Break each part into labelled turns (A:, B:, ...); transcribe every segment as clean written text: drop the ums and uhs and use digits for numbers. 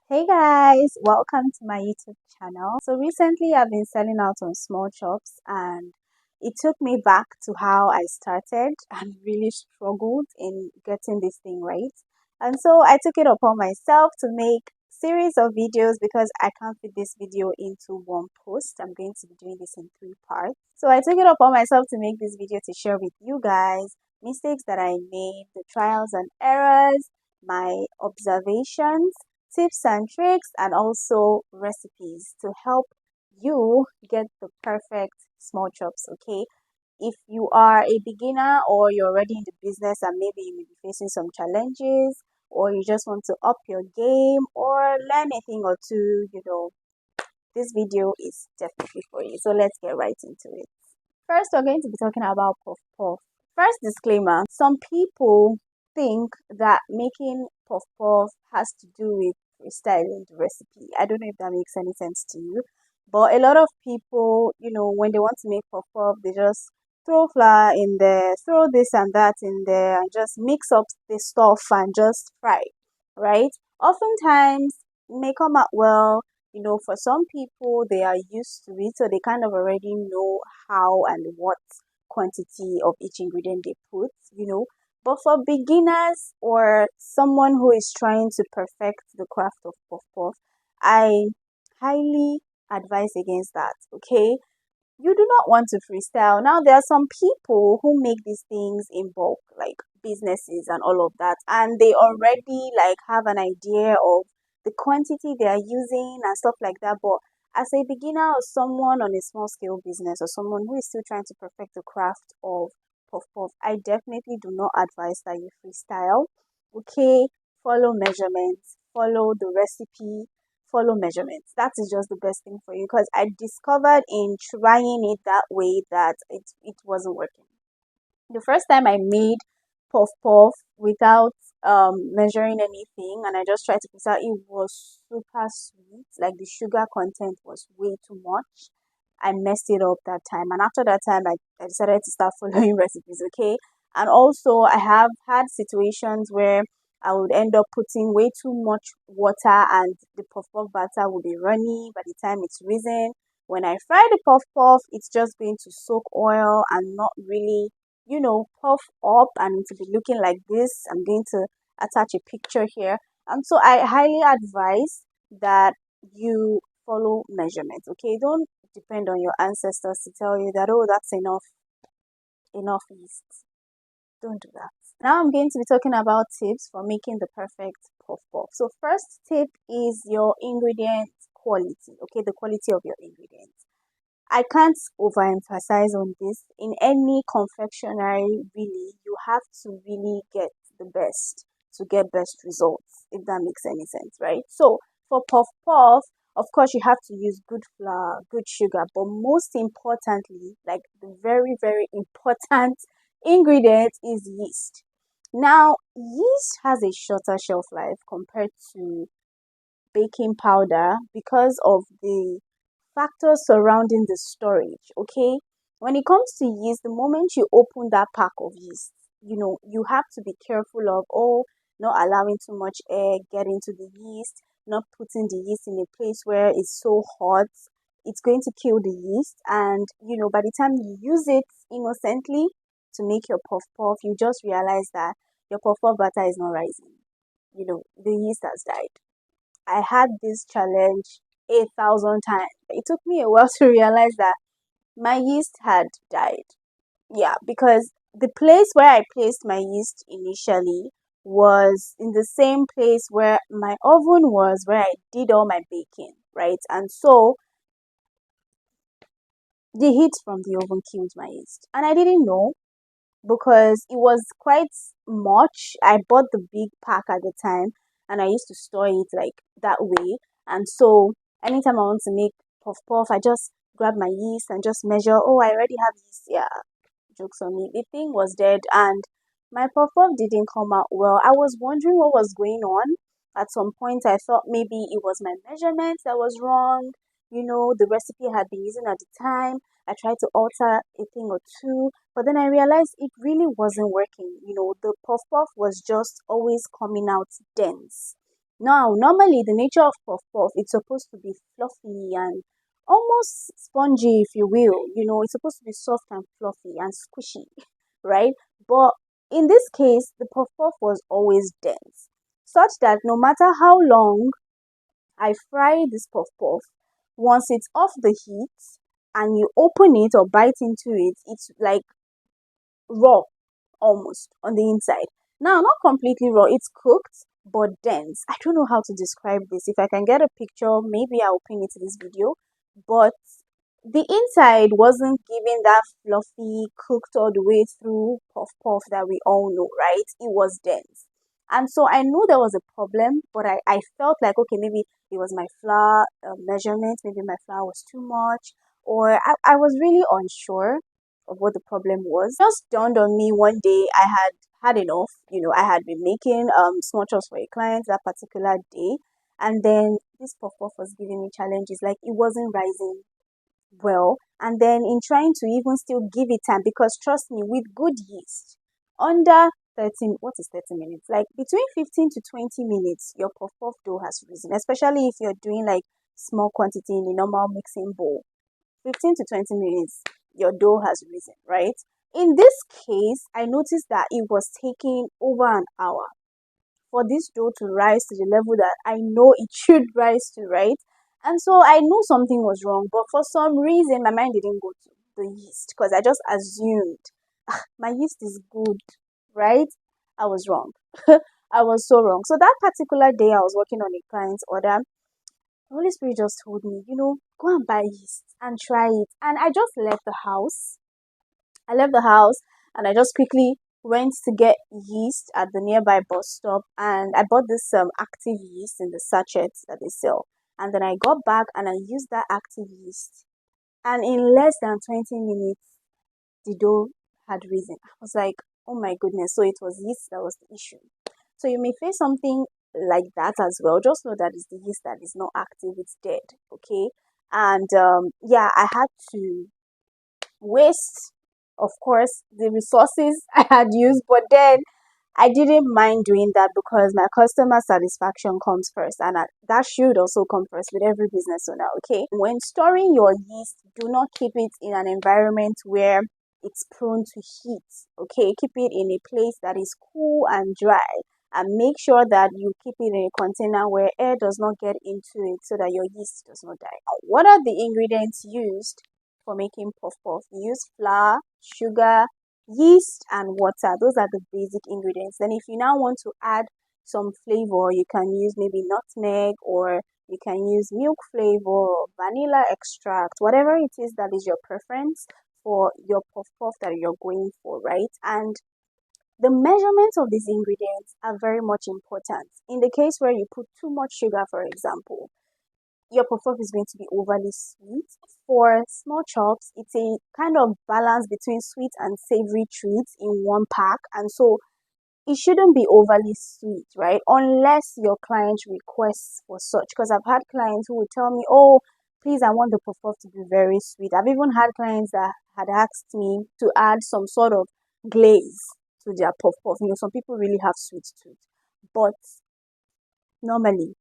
A: Hey guys, welcome to my YouTube channel. So recently I've been selling out on small shops and it took me back to how I started and really struggled in getting this thing right. And so I took it upon myself to make series of videos because I can't fit this video into one post. I'm going to be doing this in 3 parts. So I took it upon myself to make this video to share with you guys mistakes that I made, the trials and errors, my observations, tips and tricks, and also recipes to help you get the perfect small chops. Okay, if you are a beginner or you're already in the business and maybe you may be facing some challenges, or you just want to up your game or learn a thing or two, this video is definitely for you. So let's get right into it. First, we're going to be talking about puff puff. First disclaimer, some people think that making puff puff has to do with freestyling the recipe. I don't know if that makes any sense to you, but a lot of people, when they want to make puff puff, they just throw flour in there, throw this and that in there, and just mix up the stuff and just fry, right? Oftentimes, it may come out well. For some people, they are used to it, so they kind of already know how and what quantity of each ingredient they put. But for beginners or someone who is trying to perfect the craft of puff puff, I highly advise against that. Okay, you do not want to freestyle. Now, there are some people who make these things in bulk, like businesses and all of that, and they already like have an idea of the quantity they are using and stuff like that. But as a beginner or someone on a small scale business or someone who is still trying to perfect the craft of puff puff, I definitely do not advise that you freestyle. Okay, follow measurements, follow the recipe, follow measurements. That is just the best thing for you because I discovered in trying it that way that it wasn't working. The first time I made puff puff without measuring anything and I just tried to put out, it was super sweet. Like the sugar content was way too much. I messed it up that time, and after that time I decided to start following recipes. Okay, and also I have had situations where I would end up putting way too much water and the puff puff batter will be runny by the time it's risen. When I fry the puff puff, it's just going to soak oil and not really, puff up, and to be looking like this. I'm going to attach a picture here. And so I highly advise that you follow measurements. Okay, don't depend on your ancestors to tell you that, oh, that's enough yeast. Don't do that. Now I'm going to be talking about tips for making the perfect puff puff. So first tip is your ingredient quality. Okay, the quality of your ingredients. I can't overemphasize on this. In any confectionery, really, you have to really get the best to get best results, if that makes any sense, right? So for puff puff, of course, you have to use good flour, good sugar, but most importantly, like the very, very important ingredient is yeast. Now, yeast has a shorter shelf life compared to baking powder because of the factors surrounding the storage. Okay, when it comes to yeast, the moment you open that pack of yeast, you have to be careful of, not allowing too much air get into the yeast, not putting the yeast in a place where it's so hot. It's going to kill the yeast, and by the time you use it innocently to make your puff puff, you just realize that your puff puff batter is not rising. The yeast has died. I had this challenge 8,000 times. It took me a while to realize that my yeast had died. Yeah, because the place where I placed my yeast initially was in the same place where my oven was, where I did all my baking, right? And so the heat from the oven killed my yeast. And I didn't know because it was quite much. I bought the big pack at the time and I used to store it like that way. And so anytime I want to make puff puff, I just grab my yeast and just measure, oh, I already have yeast. Yeah, jokes on me. The thing was dead and my puff puff didn't come out well. I was wondering what was going on. At some point, I thought maybe it was my measurements that was wrong. The recipe I had been using at the time. I tried to alter a thing or two, but then I realized it really wasn't working. The puff puff was just always coming out dense. Now, normally the nature of puff puff, it's supposed to be fluffy and almost spongy, if you will. It's supposed to be soft and fluffy and squishy, right? But in this case, the puff puff was always dense, such that no matter how long I fry this puff puff, once it's off the heat and you open it or bite into it, it's like raw almost on the inside. Now, not completely raw, it's cooked but dense. I don't know how to describe this. If I can get a picture, maybe I'll pin it to this video. But the inside wasn't giving that fluffy, cooked all the way through puff puff that we all know, right? It was dense. And so I knew there was a problem, but I felt like, okay, maybe it was my flour measurement, maybe my flour was too much, or I was really unsure of what the problem was. It just dawned on me one day I had had enough. I had been making small chops for a client that particular day, and then this puff puff was giving me challenges. Like it wasn't rising well, and then in trying to even still give it time, because trust me, with good yeast, under 30, what is 30 minutes? Like between 15 to 20 minutes, your puff puff dough has risen, especially if you're doing like small quantity in a normal mixing bowl. 15 to 20 minutes, your dough has risen, right? In this case, I noticed that it was taking over an hour for this dough to rise to the level that I know it should rise to, right? And so I knew something was wrong, but for some reason, my mind didn't go to the yeast because I just assumed, my yeast is good, right? I was wrong. I was so wrong. So that particular day, I was working on a client's order. The Holy Spirit just told me, go and buy yeast and try it. And I just left the house. I left the house and I just quickly went to get yeast at the nearby bus stop, and I bought this active yeast in the sachets that they sell. And then I got back and I used that active yeast. And in less than 20 minutes, the dough had risen. I was like, oh my goodness. So it was yeast that was the issue. So you may face something like that as well. Just know that it's the yeast that is not active, it's dead. Okay. And yeah, I had to waste, of course, the resources I had used, but then I didn't mind doing that because my customer satisfaction comes first, and that should also come first with every business owner. Okay, when storing your yeast, do not keep it in an environment where it's prone to heat. Okay, keep it in a place that is cool and dry, and make sure that you keep it in a container where air does not get into it so that your yeast does not die. What are the ingredients used for making puff puff? You use flour, sugar, yeast, and water. Those are the basic ingredients. Then if you now want to add some flavor, you can use maybe nutmeg, or you can use milk flavor or vanilla extract, whatever it is that is your preference for your puff puff that you're going for, right? And the measurements of these ingredients are very much important. In the case where you put too much sugar, for example, your puff puff is going to be overly sweet. For small chops, it's a kind of balance between sweet and savory treats in one pack, and so it shouldn't be overly sweet, right? Unless your client requests for such. Because I've had clients who would tell me, "Oh, please, I want the puff puff to be very sweet." I've even had clients that had asked me to add some sort of glaze to their puff puff. Some people really have sweet tooth, but normally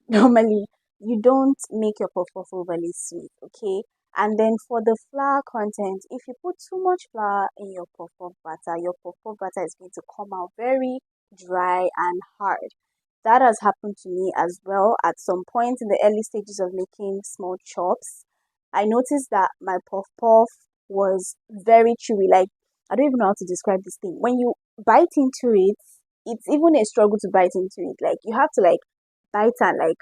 A: normally you don't make your puff puff overly sweet, okay? And then for the flour content, if you put too much flour in your puff puff batter, your puff puff batter is going to come out very dry and hard. That has happened to me as well at some point in the early stages of making small chops. I noticed that my puff puff was very chewy. Like, I don't even know how to describe this thing. When you bite into it, it's even a struggle to bite into it. Like, you have to like bite and like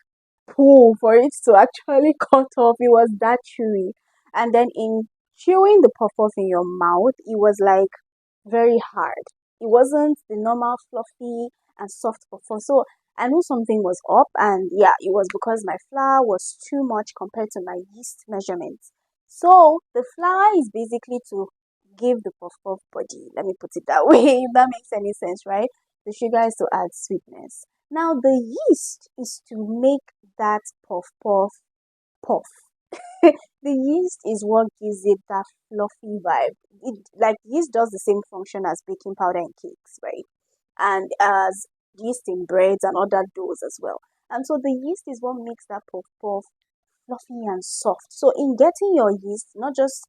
A: pull for it to actually cut off. It was that chewy. And then in chewing the puff puff in your mouth, it was like very hard. It wasn't the normal fluffy and soft puff puff. So I knew something was up, and yeah, it was because my flour was too much compared to my yeast measurements. So the flour is basically to give the puff puff body. Let me put it that way, if that makes any sense, right? The sugar is to add sweetness. Now the yeast is to make that puff puff puff. The yeast is what gives it that fluffy vibe. Like yeast does the same function as baking powder in cakes, right? And as yeast in breads and other doughs as well. And so the yeast is what makes that puff puff fluffy and soft. So in getting your yeast, not just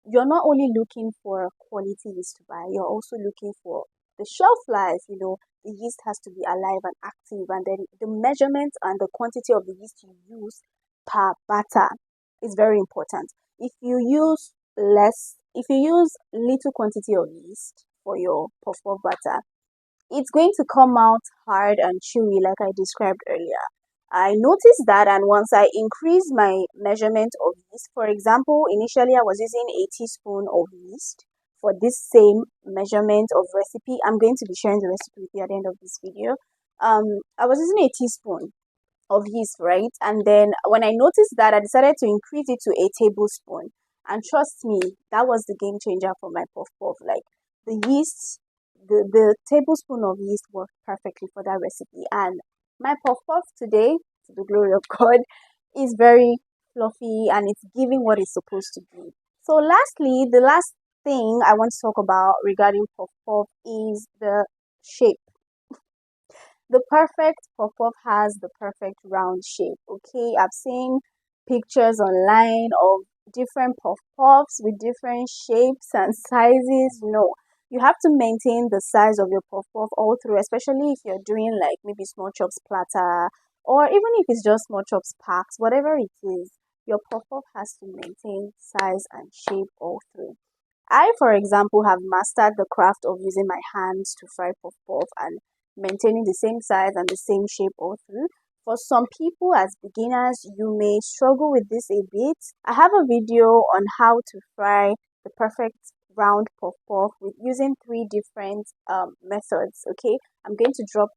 A: you're not only looking for quality yeast to buy, you're also looking for the shelf life. The yeast has to be alive and active, and then the measurement and the quantity of the yeast you use per batter is very important. If you use little quantity of yeast for your puff puff batter, it's going to come out hard and chewy like I described earlier. I noticed that, and once I increased my measurement of yeast, for example, initially I was using a teaspoon of yeast for this same measurement of recipe. I'm going to be sharing the recipe with you at the end of this video. I was using a teaspoon of yeast, right? And then when I noticed that, I decided to increase it to a tablespoon. And trust me, that was the game changer for my puff puff. Like the yeast, the tablespoon of yeast worked perfectly for that recipe. And my puff puff today, to the glory of God, is very fluffy and it's giving what it's supposed to give. So lastly, the last thing I want to talk about regarding puff puff is the shape. The perfect puff-puff has the perfect round shape. Okay, I've seen pictures online of different puff-puffs with different shapes and sizes. No, you have to maintain the size of your puff-puff all through, especially if you're doing like maybe small chops platter, or even if it's just small chops packs, whatever it is, your puff-puff has to maintain size and shape all through. I, for example, have mastered the craft of using my hands to fry puff puff and maintaining the same size and the same shape all through. For some people, as beginners, you may struggle with this a bit. I have a video on how to fry the perfect round puff puff with using three different methods. Okay, I'm going to drop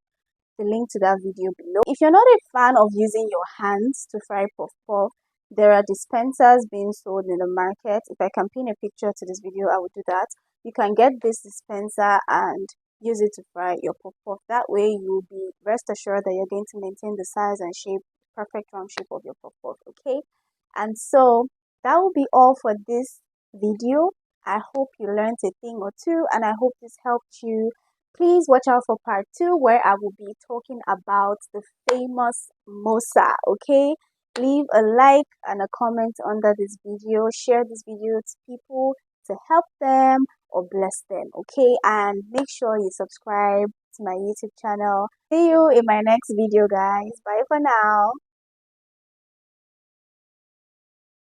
A: the link to that video below. If you're not a fan of using your hands to fry puff puff, there are dispensers being sold in the market. If I can pin a picture to this video, I would do that. You can get this dispenser and use it to fry your puff puff. That way you'll be rest assured that you're going to maintain the size and shape, perfect round shape of your puff puff, okay? And so that will be all for this video. I hope you learned a thing or two, and I hope this helped you. Please watch out for part 2 where I will be talking about the famous mosa, okay? Leave a like and a comment under this video. Share this video to people to help them or bless them, okay? And make sure you subscribe to my YouTube channel. See you in my next video, guys. Bye for now.